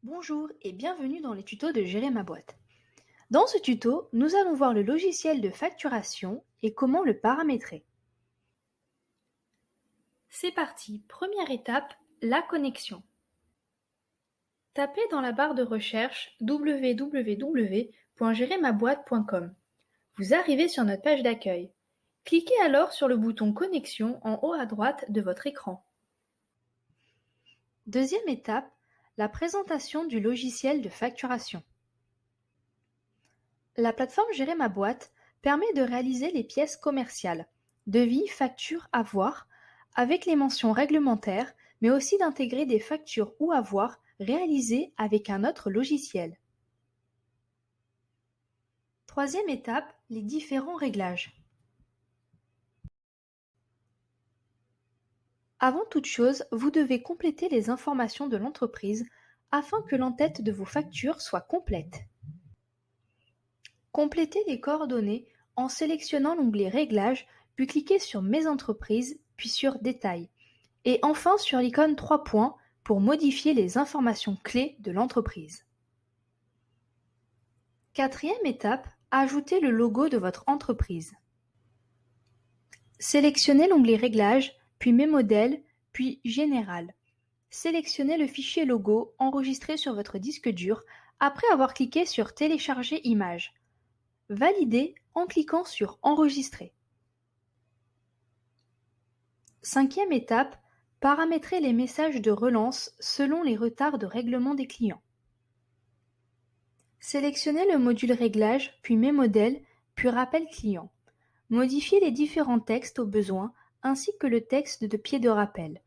Bonjour et bienvenue dans les tutos de Gérer ma boîte. Dans ce tuto, nous allons voir le logiciel de facturation et comment le paramétrer. C'est parti, première étape, la connexion. Tapez dans la barre de recherche www.gerermaboîte.com. Vous arrivez sur notre page d'accueil. Cliquez alors sur le bouton Connexion en haut à droite de votre écran. Deuxième étape, la présentation du logiciel de facturation. La plateforme Gérer ma boîte permet de réaliser les pièces commerciales, devis, factures, avoirs, avec les mentions réglementaires, mais aussi d'intégrer des factures ou avoirs réalisés avec un autre logiciel. Troisième étape, les différents réglages. Avant toute chose, vous devez compléter les informations de l'entreprise afin que l'entête de vos factures soit complète. Complétez les coordonnées en sélectionnant l'onglet Réglages, puis cliquez sur Mes entreprises, puis sur Détails, et enfin sur l'icône 3 points pour modifier les informations clés de l'entreprise. Quatrième étape, ajoutez le logo de votre entreprise. Sélectionnez l'onglet Réglages, puis Mes modèles, puis Général. Sélectionnez le fichier logo enregistré sur votre disque dur après avoir cliqué sur Télécharger image. Validez en cliquant sur Enregistrer. Cinquième étape, paramétrer les messages de relance selon les retards de règlement des clients. Sélectionnez le module Réglages, puis Mes modèles, puis Rappel client. Modifiez les différents textes au besoin ainsi que le texte de pied de rappel.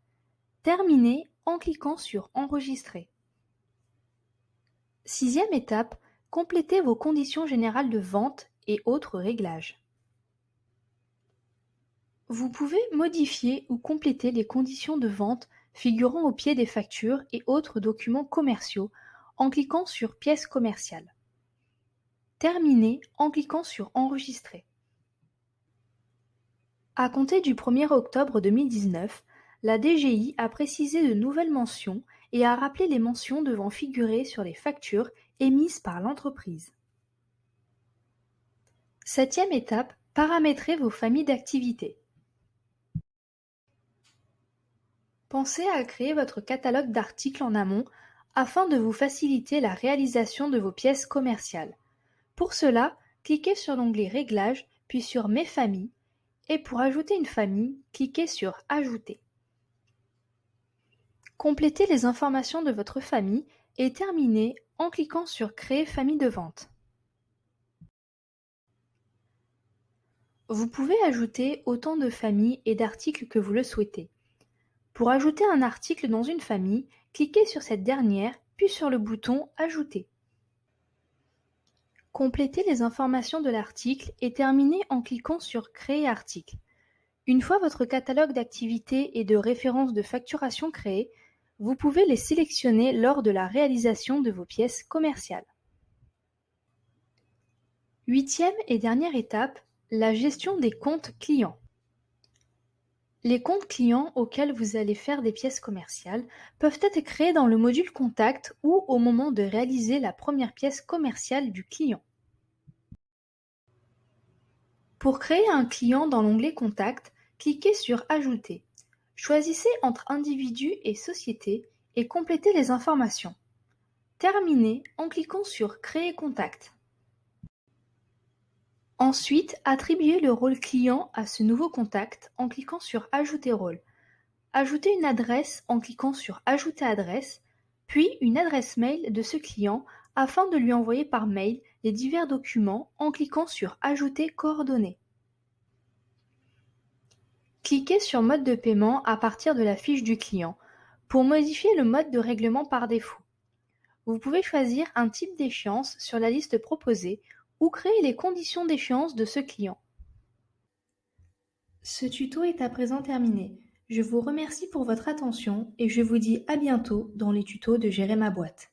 Terminez en cliquant sur Enregistrer. Sixième étape, complétez vos conditions générales de vente et autres réglages. Vous pouvez modifier ou compléter les conditions de vente figurant au pied des factures et autres documents commerciaux en cliquant sur Pièces commerciales. Terminez en cliquant sur Enregistrer. À compter du 1er octobre 2019, la DGI a précisé de nouvelles mentions et a rappelé les mentions devant figurer sur les factures émises par l'entreprise. Septième étape, paramétrer vos familles d'activités. Pensez à créer votre catalogue d'articles en amont afin de vous faciliter la réalisation de vos pièces commerciales. Pour cela, cliquez sur l'onglet Réglages, puis sur Mes familles, et pour ajouter une famille, cliquez sur Ajouter. Complétez les informations de votre famille et terminez en cliquant sur Créer famille de vente. Vous pouvez ajouter autant de familles et d'articles que vous le souhaitez. Pour ajouter un article dans une famille, cliquez sur cette dernière, puis sur le bouton Ajouter. Complétez les informations de l'article et terminez en cliquant sur Créer article. Une fois votre catalogue d'activités et de références de facturation créé, vous pouvez les sélectionner lors de la réalisation de vos pièces commerciales. Huitième et dernière étape, la gestion des comptes clients. Les comptes clients auxquels vous allez faire des pièces commerciales peuvent être créés dans le module Contact ou au moment de réaliser la première pièce commerciale du client. Pour créer un client dans l'onglet Contact, cliquez sur Ajouter. Choisissez entre individu et société et complétez les informations. Terminez en cliquant sur Créer contact. Ensuite, attribuez le rôle client à ce nouveau contact en cliquant sur Ajouter rôle. Ajoutez une adresse en cliquant sur Ajouter adresse, puis une adresse mail de ce client afin de lui envoyer par mail les divers documents en cliquant sur Ajouter coordonnées. Cliquez sur Mode de paiement à partir de la fiche du client pour modifier le mode de règlement par défaut. Vous pouvez choisir un type d'échéance sur la liste proposée ou créer les conditions d'échéance de ce client. Ce tuto est à présent terminé. Je vous remercie pour votre attention et je vous dis à bientôt dans les tutos de Gérer ma boîte.